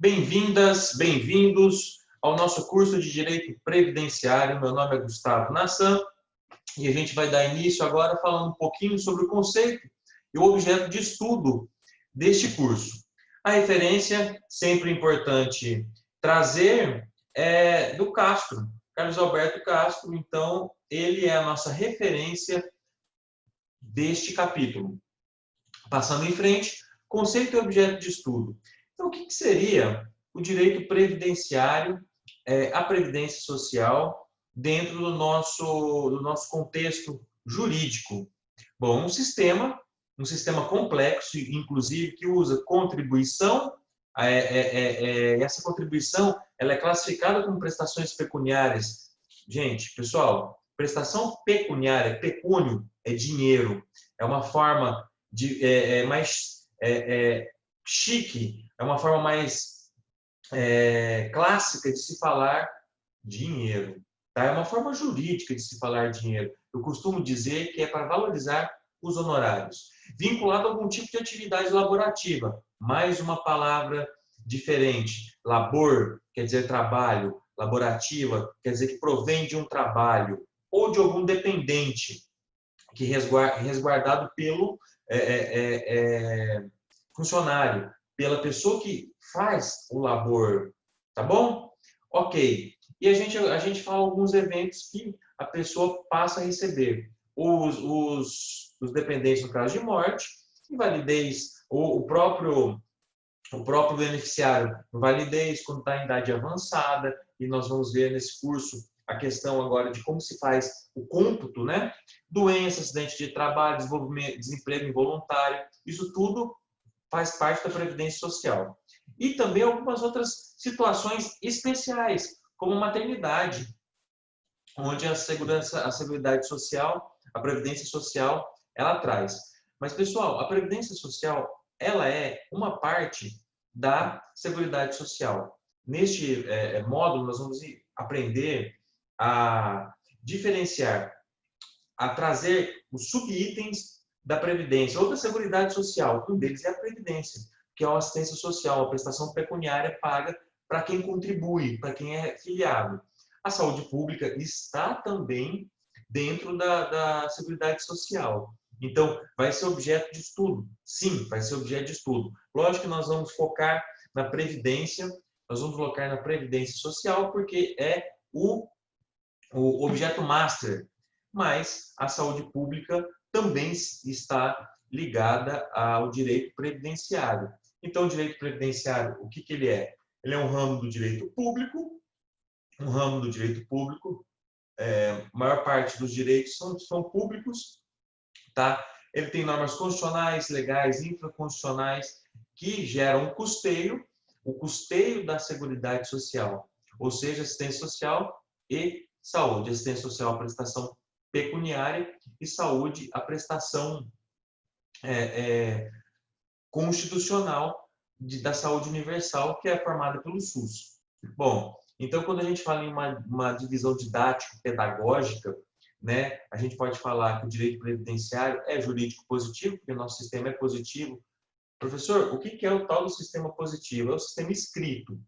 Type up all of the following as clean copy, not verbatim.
Bem-vindas, bem-vindos ao nosso curso de Direito Previdenciário. Meu nome é Gustavo Nassan e a gente vai dar início agora falando um pouquinho sobre o conceito e o objeto de estudo deste curso. A referência, sempre importante trazer, é do Castro, Carlos Alberto Castro. Então, ele é a nossa referência deste capítulo. Passando em frente, conceito e objeto de estudo. Então, o que seria o direito previdenciário, a previdência social, dentro do nosso contexto jurídico? Bom, um sistema complexo, inclusive, que usa contribuição. Essa contribuição ela é classificada como prestações pecuniárias. Gente, pessoal, prestação pecuniária, pecúnio, é dinheiro, é uma forma mais chique, é uma forma mais clássica de se falar dinheiro. Tá? É uma forma jurídica de se falar dinheiro. Eu costumo dizer que é para valorizar os honorários. Vinculado a algum tipo de atividade laborativa. Mais uma palavra diferente. Labor quer dizer trabalho. Laborativa quer dizer que provém de um trabalho. Ou de algum dependente que resguardado pelo funcionário, pela pessoa que faz o labor, tá bom? Ok. E a gente fala alguns eventos que a pessoa passa a receber. Os dependentes no caso de morte, invalidez, ou o próprio beneficiário, invalidez quando está em idade avançada, e nós vamos ver nesse curso a questão agora de como se faz o cômputo, né? Doença, acidente de trabalho, desemprego involuntário, isso tudo faz parte da Previdência Social. E também algumas outras situações especiais, como maternidade, onde a Seguridade Social, a Previdência Social, ela traz. Mas, pessoal, a Previdência Social, ela é uma parte da Seguridade Social. Neste módulo, nós vamos aprender a diferenciar, a trazer os subitens da Previdência ou da Seguridade Social. Um deles é a Previdência, que é uma assistência social, uma prestação pecuniária paga para quem contribui, para quem é filiado. A saúde pública está também dentro da Seguridade Social. Então, vai ser objeto de estudo? Sim, vai ser objeto de estudo. Lógico que nós vamos focar na Previdência, nós vamos focar na Previdência Social, porque é o objeto master, mas a saúde pública também está ligada ao direito previdenciário. Então, o direito previdenciário, o que ele é? Ele é um ramo do direito público, a maior parte dos direitos são públicos, tá? Ele tem normas constitucionais, legais, infraconstitucionais, que geram um custeio, o custeio da Seguridade Social, ou seja, assistência social e saúde. Assistência social, a prestação pecuniária, e saúde, a prestação constitucional da saúde universal, que é formada pelo SUS. Bom, então, quando a gente fala em uma divisão didático-pedagógica, né, a gente pode falar que o direito previdenciário é jurídico positivo, porque o nosso sistema é positivo. Professor, o que é o tal do sistema positivo? É o sistema escrito,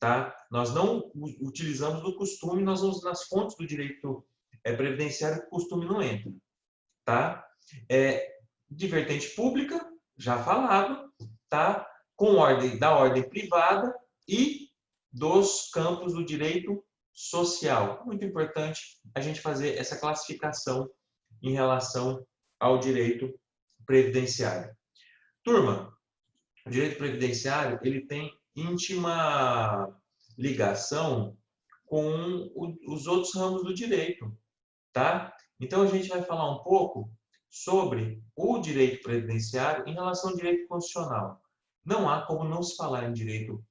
tá? Nós não utilizamos do costume, nós vamos nas fontes do direito previdenciário que o costume não entra, tá? De vertente pública, já falado, tá? Com da ordem privada e dos campos do direito social. Muito importante a gente fazer essa classificação em relação ao direito previdenciário. Turma, o direito previdenciário ele tem íntima ligação com os outros ramos do direito, tá? Então a gente vai falar um pouco sobre o direito previdenciário em relação ao direito constitucional. Não há como não se falar em direito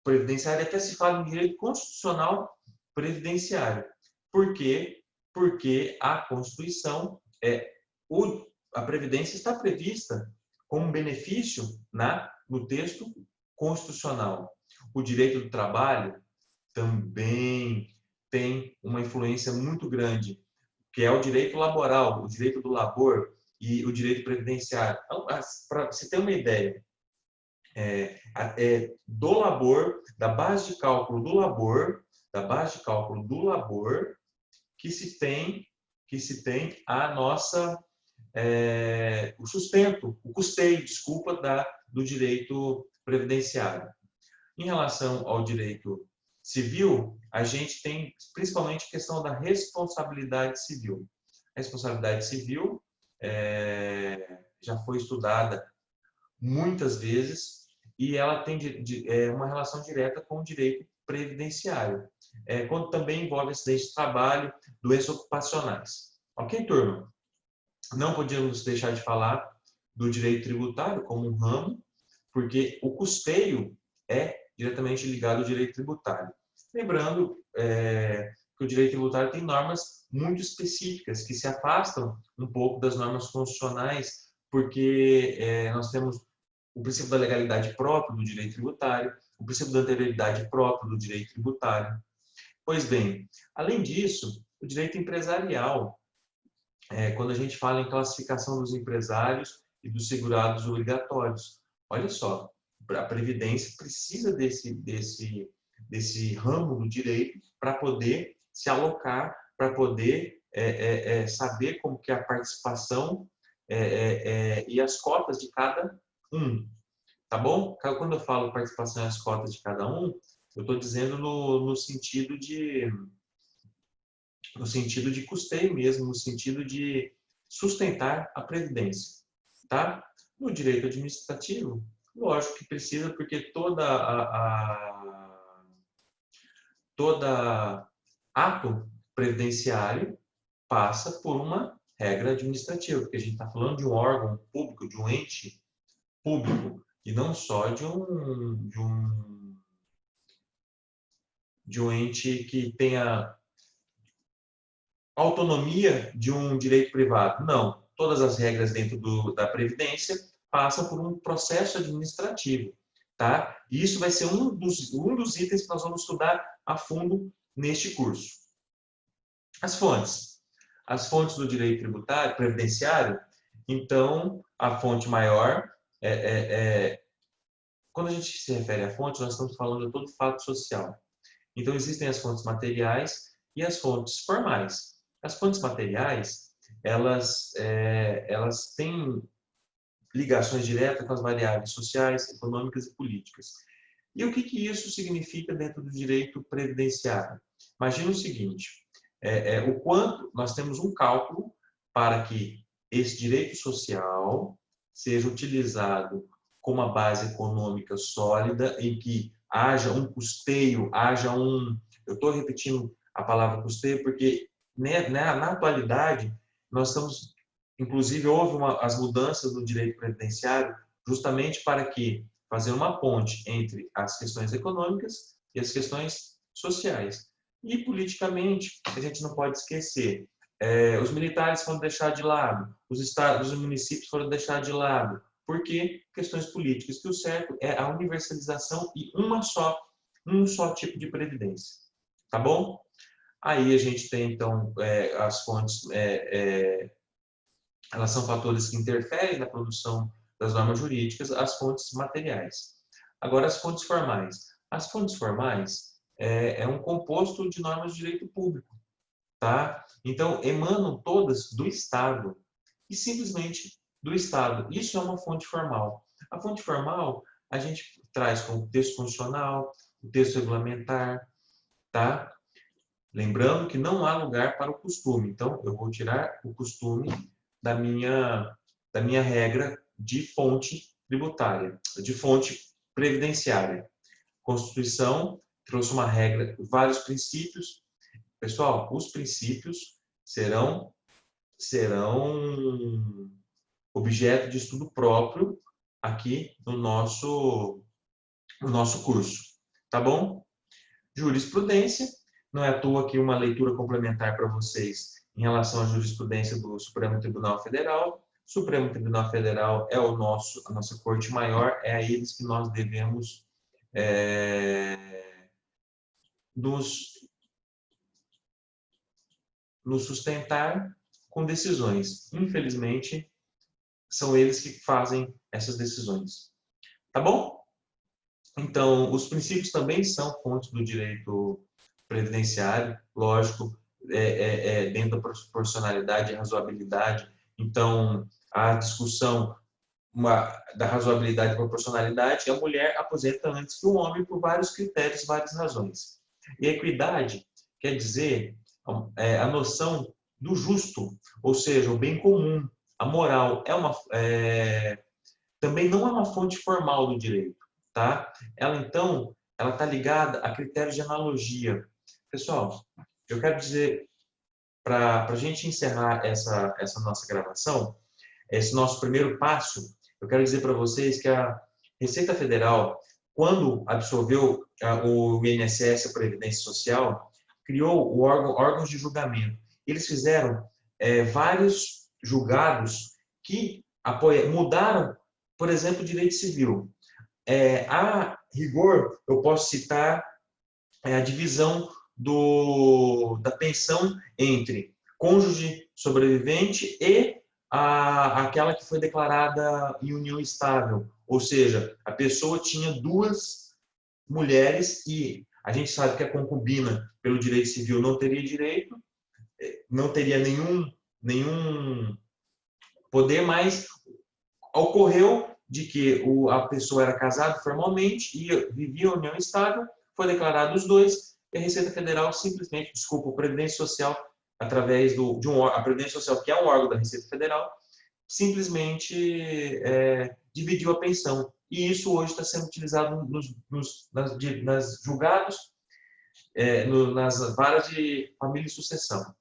previdenciário, até se fala em direito constitucional previdenciário. Por quê? Porque a Constituição, a Previdência está prevista como benefício no texto constitucional. O direito do trabalho também tem uma influência muito grande, que é o direito laboral, o direito do labor e o direito previdenciário. Então, para você ter uma ideia, do labor, da base de cálculo do labor, que se tem a nossa o sustento, o custeio, desculpa, do direito previdenciário. Em relação ao direito civil, a gente tem principalmente a questão da responsabilidade civil. A responsabilidade civil já foi estudada muitas vezes e ela tem uma relação direta com o direito previdenciário, quando também envolve acidente de trabalho, doenças ocupacionais. Ok, turma? Não podíamos deixar de falar do direito tributário como um ramo, porque o custeio é diretamente ligado ao direito tributário. Lembrando que o direito tributário tem normas muito específicas, que se afastam um pouco das normas constitucionais, porque nós temos o princípio da legalidade próprio do direito tributário, o princípio da anterioridade próprio do direito tributário. Pois bem, além disso, o direito empresarial, quando a gente fala em classificação dos empresários e dos segurados obrigatórios. Olha só, a Previdência precisa desse ramo do direito para poder se alocar, para poder saber como que é a participação e as cotas de cada um. Tá bom? Quando eu falo participação e as cotas de cada um, eu estou dizendo no sentido de custeio mesmo, no sentido de sustentar a previdência, tá? No direito administrativo, lógico que precisa, porque toda ato previdenciário passa por uma regra administrativa, porque a gente está falando de um órgão público, de um ente público, e não só de um ente que tenha autonomia de um direito privado. Não. Todas as regras dentro da Previdência passam por um processo administrativo. Tá? E isso vai ser um dos itens que nós vamos estudar a fundo neste curso. As fontes. As fontes do direito tributário, previdenciário, então, a fonte maior quando a gente se refere a fonte, nós estamos falando de todo fato social. Então, existem as fontes materiais e as fontes formais. As fontes materiais, elas têm ligações diretas com as variáveis sociais, econômicas e políticas. E o que isso significa dentro do direito previdenciário? Imagina o seguinte, o quanto nós temos um cálculo para que esse direito social seja utilizado com uma base econômica sólida, em que haja um custeio, eu estou repetindo a palavra custeio porque na atualidade nós estamos, inclusive houve as mudanças no direito previdenciário justamente para que fazer uma ponte entre as questões econômicas e as questões sociais. E politicamente, a gente não pode esquecer, os militares foram deixados de lado, os estados e municípios foram deixados de lado. Por quê? Questões políticas, que o certo é a universalização e um só tipo de previdência. Tá bom? Aí a gente tem, então, as fontes, elas são fatores que interferem na produção das normas jurídicas, as fontes materiais. Agora, as fontes formais. As fontes formais é um composto de normas de direito público, tá? Então, emanam todas do Estado e simplesmente do Estado. Isso é uma fonte formal. A fonte formal, a gente traz como texto constitucional, o texto regulamentar, tá? Lembrando que não há lugar para o costume. Então, eu vou tirar o costume da minha regra de fonte tributária, de fonte previdenciária. Constituição trouxe uma regra, vários princípios. Pessoal, os princípios serão objeto de estudo próprio aqui no nosso curso. Tá bom? Jurisprudência. Não é à toa aqui uma leitura complementar para vocês em relação à jurisprudência do Supremo Tribunal Federal. O Supremo Tribunal Federal é a nossa corte maior, é a eles que nós devemos nos sustentar com decisões. Infelizmente, são eles que fazem essas decisões. Tá bom? Então, os princípios também são fontes do direito previdenciário, lógico, dentro da proporcionalidade e razoabilidade. Então, a discussão da razoabilidade e proporcionalidade, a mulher aposenta antes que o homem por vários critérios, várias razões. E a equidade quer dizer a noção do justo, ou seja, o bem comum, a moral. Também não é uma fonte formal do direito, tá? Então, ela está ligada a critérios de analogia. Pessoal, eu quero dizer, para a gente encerrar essa nossa gravação, esse nosso primeiro passo, eu quero dizer para vocês que a Receita Federal, quando absorveu o INSS, a Previdência Social, criou órgãos de julgamento. Eles fizeram vários julgados que mudaram, por exemplo, o direito civil. A rigor, eu posso citar a divisão da pensão entre cônjuge sobrevivente e aquela que foi declarada em união estável. Ou seja, a pessoa tinha duas mulheres e a gente sabe que a concubina, pelo direito civil, não teria direito, não teria nenhum poder, mas ocorreu de que a pessoa era casada formalmente e vivia em união estável, foi declarado os dois, e a Receita Federal simplesmente, desculpa, a Previdência Social, através a Previdência Social, que é um órgão da Receita Federal, simplesmente dividiu a pensão. E isso hoje está sendo utilizado nas julgados, nas varas de família e sucessão.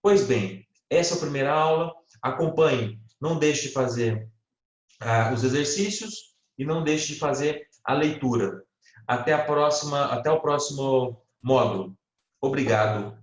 Pois bem, essa é a primeira aula. Acompanhe, não deixe de fazer os exercícios e não deixe de fazer a leitura. Até o próximo módulo. Obrigado.